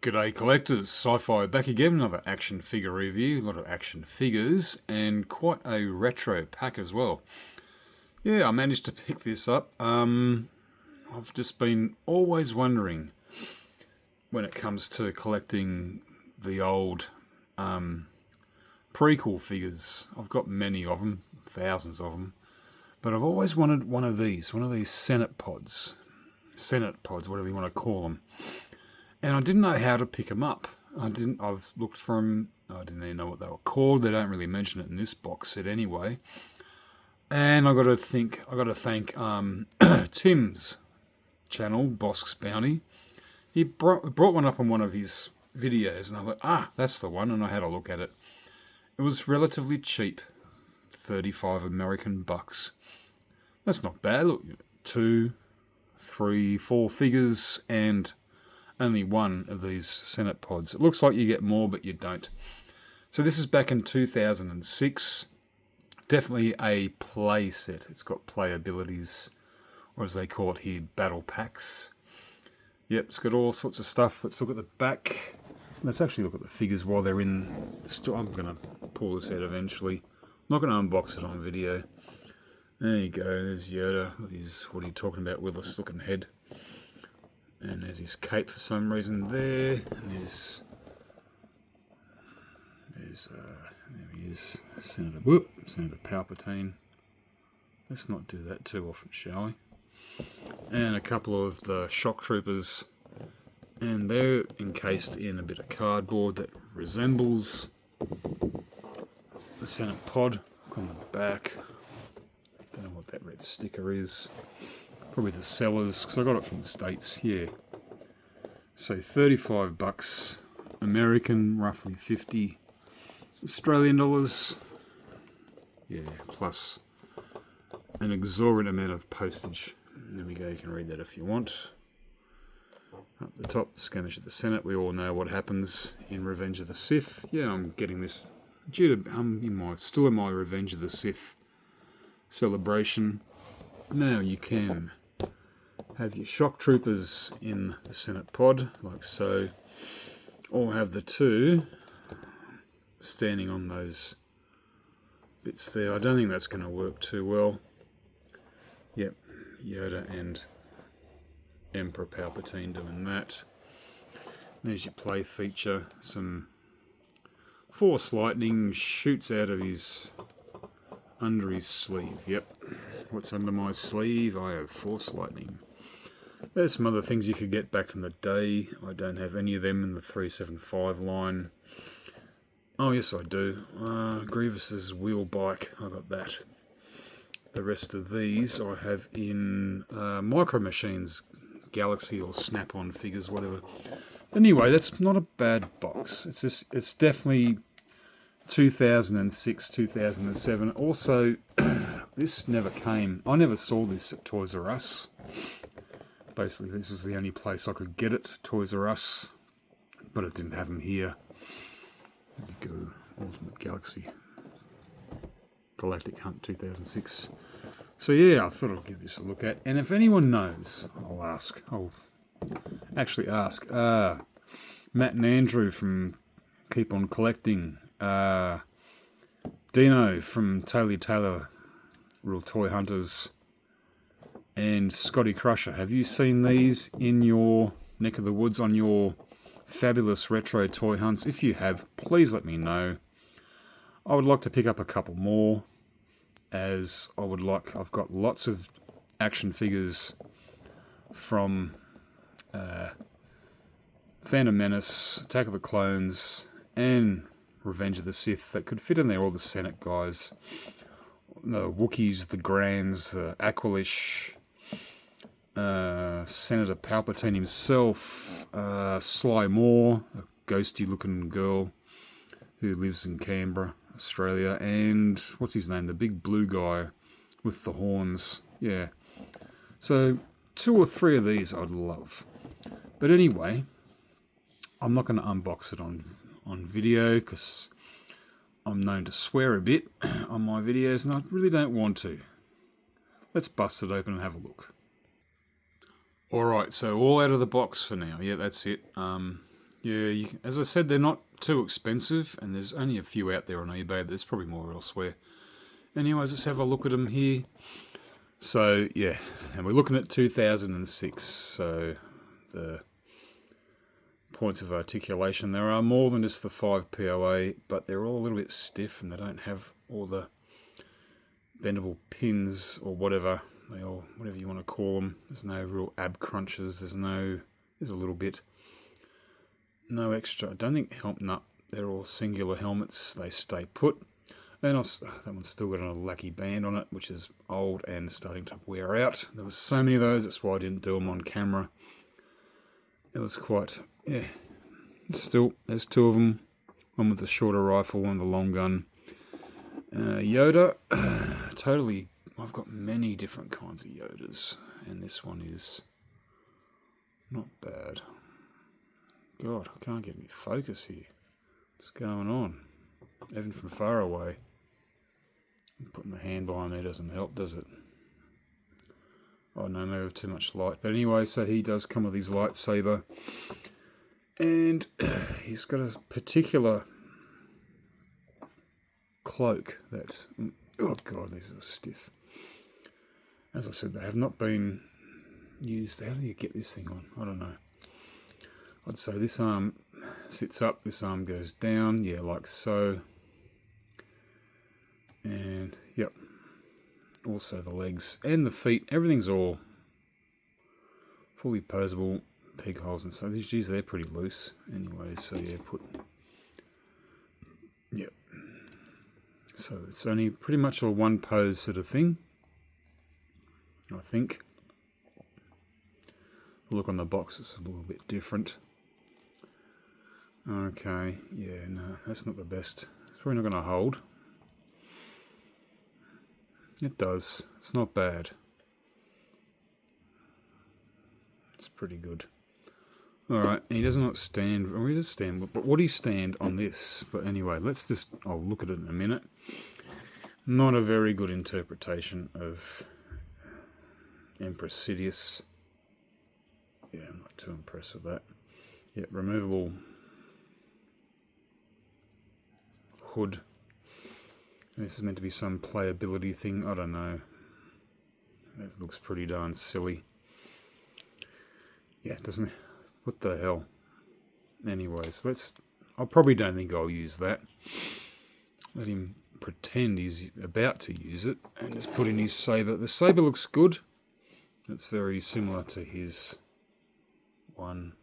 G'day collectors, Sci-Fi back again, another action figure review, a lot of action figures and quite a retro pack as well. Yeah, I managed to pick this up. I've just been always wondering when it comes to collecting the old prequel figures. I've got many of them, thousands of them, but I've always wanted one of these Senate pods, whatever you want to call them. And I didn't know how to pick them up. I've looked for them. I didn't even know what they were called. They don't really mention it in this box set anyway. And I got to thank Tim's channel, Bosk's Bounty. He brought one up on one of his videos, and I thought, that's the one. And I had a look at it. It was relatively cheap, 35 American bucks. That's not bad. Look, 2, 3, 4 figures, and only one of these Senate pods. It looks like you get more, but you don't. So this is back in 2006. Definitely a play set. It's got play abilities, or as they call it here, battle packs. Yep, it's got all sorts of stuff. Let's look at the back. Let's actually look at the figures while they're in the store. I'm going to pull this out eventually. I'm not going to unbox it on video. There you go. There's Yoda with his, what are you talking about, Willis looking head. And there's his cape for some reason there. And there he is, Senator Palpatine. Let's not do that too often, shall we? And a couple of the shock troopers. And they're encased in a bit of cardboard that resembles the Senate pod. Look on the back. Don't know what that red sticker is. Probably the sellers, because I got it from the States, yeah. So 35 bucks American, roughly 50 Australian dollars. Yeah, plus an exorbitant amount of postage. There we go, you can read that if you want. Up the top, Skirmish at the Senate. We all know what happens in Revenge of the Sith. Yeah, I'm getting this due to still in my Revenge of the Sith celebration. Now you can have your shock troopers in the Senate pod, like so, or have the two standing on those bits there. I don't think that's going to work too well. Yep, Yoda and Emperor Palpatine doing that. There's your play feature. Some Force lightning shoots out of under his sleeve. Yep. What's under my sleeve? I have Force lightning. There's some other things you could get back in the day. I don't have any of them in the 375 line. Oh, yes, I do. Grievous's wheel bike. I got that. The rest of these I have in Micro Machines, Galaxy or Snap-on figures, whatever. Anyway, that's not a bad box. It's definitely 2006, 2007. Also, this never came. I never saw this at Toys R Us. Basically, this was the only place I could get it, Toys R Us, but it didn't have them here. There you go, Ultimate Galaxy, Galactic Hunt 2006. So yeah, I thought I'd give this a look at, and if anyone knows, I'll actually ask. Matt and Andrew from Keep On Collecting, Dino from Taylor Real Toy Hunters, and Scotty Crusher. Have you seen these in your neck of the woods on your fabulous retro toy hunts? If you have, please let me know. I would like to pick up a couple more, as I've got lots of action figures from Phantom Menace, Attack of the Clones, and Revenge of the Sith that could fit in there. All the Senate guys, the Wookiees, the Grands, the Aqualish, Senator Palpatine himself, Sly Moore, a ghosty looking girl who lives in Canberra, Australia, and what's his name, the big blue guy with the horns. Yeah, so 2 or 3 of these I'd love. But anyway, I'm not going to unbox it on video because I'm known to swear a bit on my videos, and I really don't want to. Let's bust it open and have a look. Alright, so all out of the box for now. Yeah, that's it. Yeah, as I said, they're not too expensive, and there's only a few out there on eBay, but there's probably more elsewhere. Anyways, let's have a look at them here. So, yeah, and we're looking at 2006, so the points of articulation, there are more than just the 5 POA, but they're all a little bit stiff, and they don't have all the bendable pins, or whatever, whatever you want to call them. There's no real ab crunches, there's a little bit. No extra. I don't think they're all singular helmets. They stay put. And that one's still got a lacky band on it, which is old and starting to wear out. There was so many of those, that's why I didn't do them on camera. It was quite, yeah. Still, there's 2 of them. One with the shorter rifle, one with the long gun. Yoda, totally, I've got many different kinds of Yodas. And this one is not bad. God, I can't get any focus here. What's going on? Even from far away. Putting the hand behind there doesn't help, does it? Oh no, maybe too much light. But anyway, so he does come with his lightsaber. And he's got a particular cloak that's... Oh god, these are stiff. As I said, they have not been used. How do you get this thing on? I don't know. I'd say this arm sits up, this arm goes down, yeah, like so. And, yep, also the legs and the feet, everything's all fully posable, peg holes and so. Geez, they're pretty loose. Anyway, so yeah, yep. So it's only pretty much a one pose sort of thing, I think. Look on the box, it's a little bit different. Okay, yeah, no, that's not the best. It's probably not going to hold. It does. It's not bad. It's pretty good. Alright, he does not stand, or he does stand, but what do you stand on this? But anyway, I'll look at it in a minute. Not a very good interpretation of Empress Sidious. Yeah, I'm not too impressed with that. Yeah, removable hood. This is meant to be some playability thing. I don't know. That looks pretty darn silly. Yeah, doesn't it? What the hell? Anyways, I probably don't think I'll use that. Let him pretend he's about to use it and just put in his saber. The saber looks good. It's very similar to his one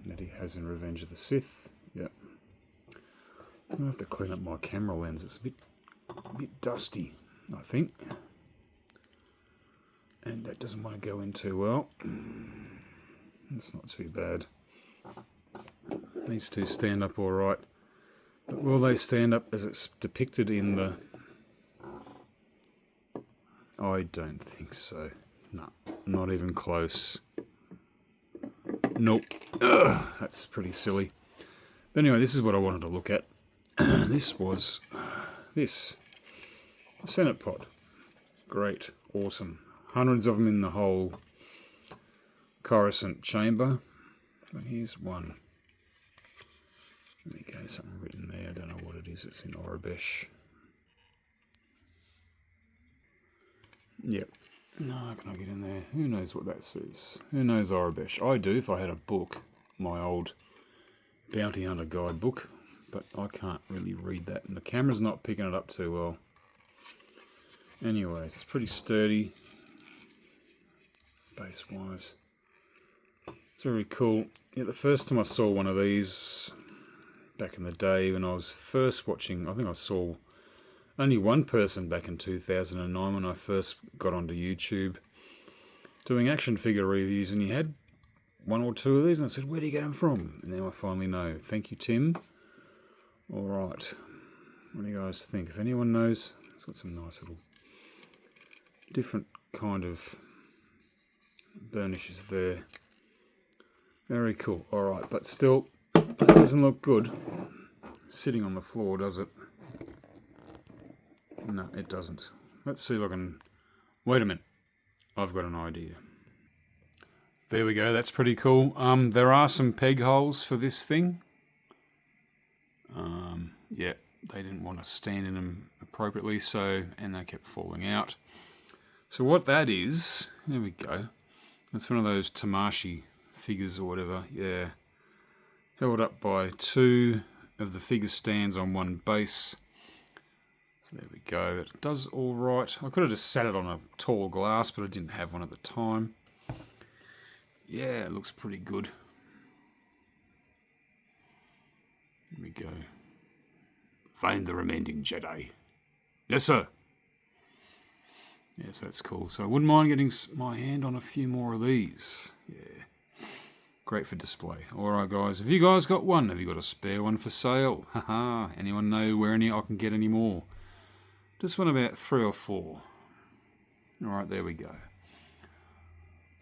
that he has in Revenge of the Sith. Yep. I'm going to have to clean up my camera lens. It's a bit dusty, I think. And that doesn't want to go in too well. That's not too bad. These two stand up all right. But will they stand up as it's depicted in the... I don't think so. No, not even close. Nope. Ugh, that's pretty silly. But anyway, this is what I wanted to look at. This was this Senate pod. Great, awesome. Hundreds of them in the whole Coruscant chamber. And here's one. There we go, something written there. I don't know what it is. It's in Orabesh. Yep. No, can I get in there? Who knows what that says? Who knows Orabesh? I do if I had a book, my old Bounty Hunter guide book, but I can't really read that, and the camera's not picking it up too well. Anyways, it's pretty sturdy, base-wise. It's very cool. Yeah, the first time I saw one of these, back in the day when I was first watching, I think I saw only one person back in 2009 when I first got onto YouTube doing action figure reviews, and he had one or two of these, and I said, where do you get them from? And now I finally know. Thank you, Tim. Alright. What do you guys think? If anyone knows, it's got some nice little different kind of burnishes there. Very cool. Alright, but still, it doesn't look good sitting on the floor, does it? No, it doesn't. Let's see if I can... Wait a minute. I've got an idea. There we go, that's pretty cool. There are some peg holes for this thing. Yeah, they didn't want to stand in them appropriately, and they kept falling out. So what that is, there we go. That's one of those Tamashii figures or whatever, yeah. Held up by two of the figure stands on one base. So there we go, it does all right. I could have just sat it on a tall glass, but I didn't have one at the time. Yeah, it looks pretty good. Here we go. Find the remaining Jedi. Yes, sir. Yes, that's cool. So I wouldn't mind getting my hand on a few more of these. Yeah. Great for display. Alright, guys. Have you guys got one? Have you got a spare one for sale? Haha. Anyone know where I can get any more? Just want about 3 or 4. Alright, there we go.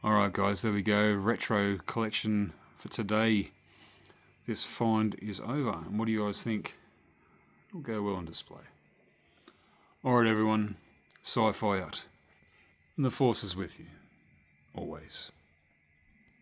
Alright, guys. There we go. Retro collection for today. This find is over. And what do you guys think? It'll go well on display. Alright, everyone. Sci-fi out. And the Force is with you. Always.